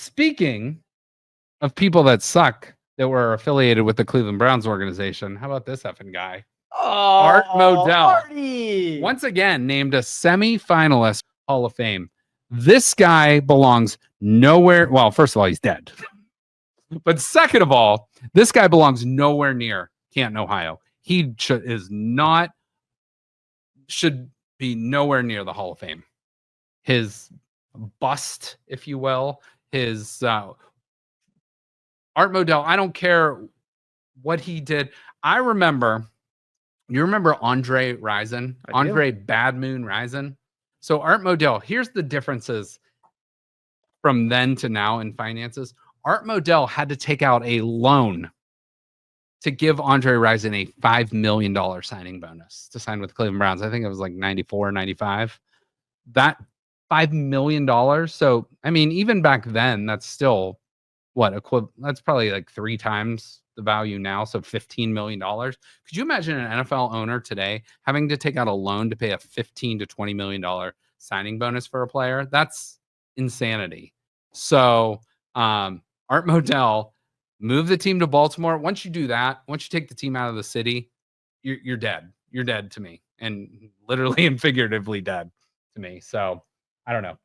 Speaking of people that suck that were affiliated with the Cleveland Browns organization, how about this effing guy? Oh, Art Modell. Artie. Once again, named a semi-finalist Hall of Fame. This guy belongs nowhere. Well, first of all, he's dead. But second of all, this guy belongs nowhere near Canton, Ohio. He should be nowhere near the Hall of Fame. His bust, if you will, his Art Modell. I don't care what he did. I remember. You remember Andre Rison? Andre Bad Moon Rison? So Art Modell, here's the differences from then to now in finances. Art Modell had to take out a loan to give Andre Rison a $5 million signing bonus to sign with Cleveland Browns. I think it was like 94, 95. That $5 million. So, I mean, even back then, that's still that's probably like 3 times the value now, so $15 million. Could you imagine an NFL owner today having to take out a loan to pay a $15 to $20 million signing bonus for a player? That's insanity. So Art Modell moved the team to Baltimore. Once you do that, once you take the team out of the city, you're dead. You're dead to me, and literally and figuratively dead to me. So I don't know.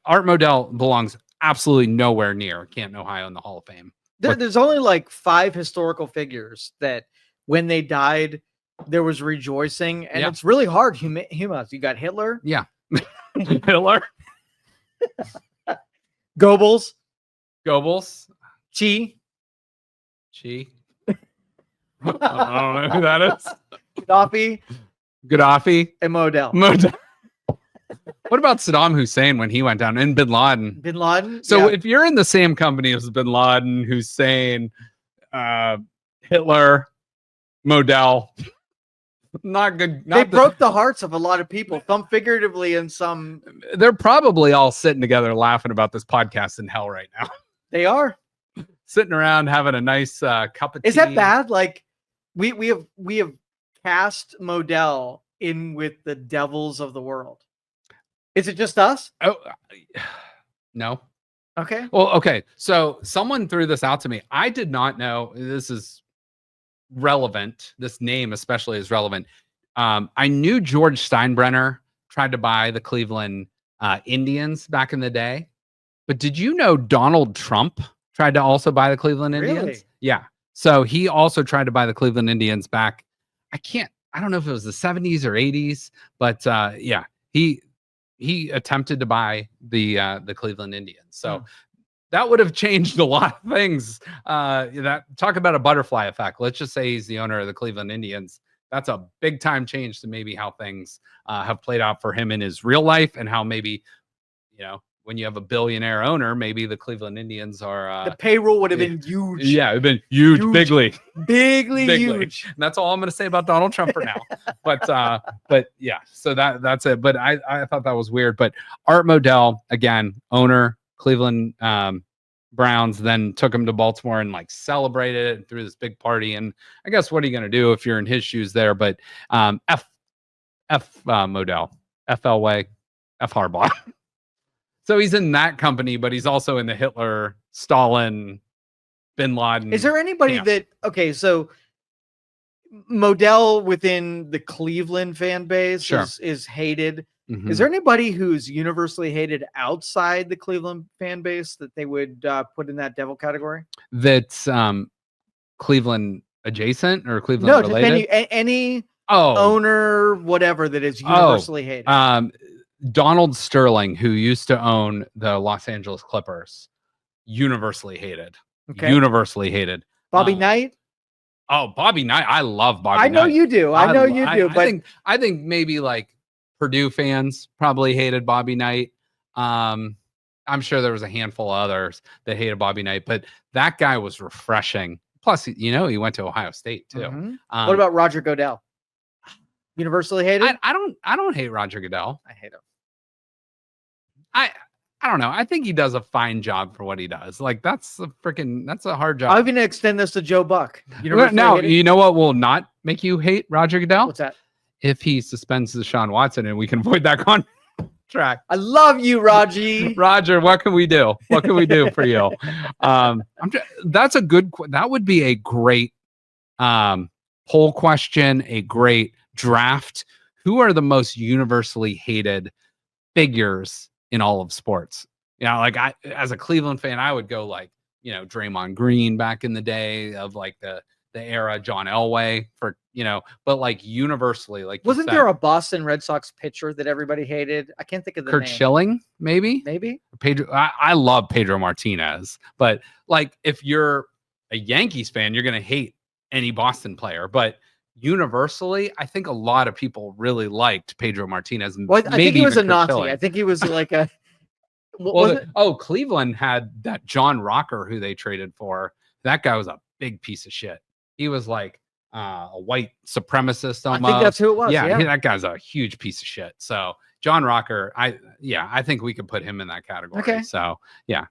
Art Modell belongs absolutely nowhere near Canton, Ohio in the Hall of Fame. There's only like 5 historical figures that when they died, there was rejoicing, and it's really hard. Humas. You got Hitler. Yeah. Hitler. Goebbels. Chi. I don't know who that is. Gaddafi. And Modell. What about Saddam Hussein when he went down, and Bin Laden? So if you're in the same company as Bin Laden, Hussein, Hitler, Modell, not good. They broke the hearts of a lot of people, some figuratively and some. They're probably all sitting together laughing about this podcast in hell right now. They are sitting around having a nice cup of tea. Is that bad? Like we have cast Modell in with the devils of the world. Is it just us? Oh, no. Okay. Well, okay. So someone threw this out to me. I did not know this is relevant. This name especially is relevant. I knew George Steinbrenner tried to buy the Cleveland Indians back in the day. But did you know Donald Trump tried to also buy the Cleveland Indians? Really? Yeah. So he also tried to buy the Cleveland Indians back. I don't know if it was the 70s or 80s, but yeah, he attempted to buy the Cleveland Indians. So that would have changed a lot of things. Talk about a butterfly effect. Let's just say he's the owner of the Cleveland Indians. That's a big time change to maybe how things have played out for him in his real life, and how maybe, when you have a billionaire owner, maybe the Cleveland Indians are the payroll would have been huge. Yeah, it'd been huge. Bigly huge. And that's all I'm going to say about Donald Trump for now. but yeah, so that's it. But I thought that was weird. But Art Modell, again, owner, Cleveland Browns, then took him to Baltimore and like celebrated it and threw this big party. And I guess what are you going to do if you're in his shoes there? But F Modell, F Elway, F Harbaugh. So he's in that company, but he's also in the Hitler, Stalin, Bin Laden. Is there anybody so Modell within the Cleveland fan base is hated? Mm-hmm. Is there anybody who's universally hated outside the Cleveland fan base that they would put in that devil category? That's Cleveland adjacent or Cleveland related? Any owner, whatever, that is universally hated. Donald Sterling, who used to own the Los Angeles Clippers, universally hated. Okay. Universally hated. Bobby Knight? Oh, Bobby Knight. I love Bobby Knight. I know you do. I think maybe like Purdue fans probably hated Bobby Knight. I'm sure there was a handful of others that hated Bobby Knight, but that guy was refreshing. Plus, he went to Ohio State too. Mm-hmm. What about Roger Goodell? Universally hated? I don't hate Roger Goodell. I hate him. I don't know. I think he does a fine job for what he does. Like that's a hard job. I'm going to extend this to Joe Buck. Now, you know what will not make you hate Roger Goodell? What's that? If he suspends Deshaun Watson and we can avoid that track. I love you, Raji. Roger, what can we do? What can we do for you? That's a good. That would be a great poll question. A great draft. Who are the most universally hated figures in all of sports? Like as a Cleveland fan, I would go like Draymond Green back in the day of like the era, John Elway for but like universally, like wasn't there a Boston Red Sox pitcher that everybody hated? I can't think of the Kurt name. Schilling, maybe Pedro. I love Pedro Martinez, but like if you're a Yankees fan, you're gonna hate any Boston player, but universally, I think a lot of people really liked Pedro Martinez. Well, I think he was a Nazi. Schilling. I think he was like a. Cleveland had that John Rocker who they traded for. That guy was a big piece of shit. He was like a white supremacist almost. I think that's who it was. Yeah. That guy's a huge piece of shit. So John Rocker, I think we could put him in that category. Okay. So yeah,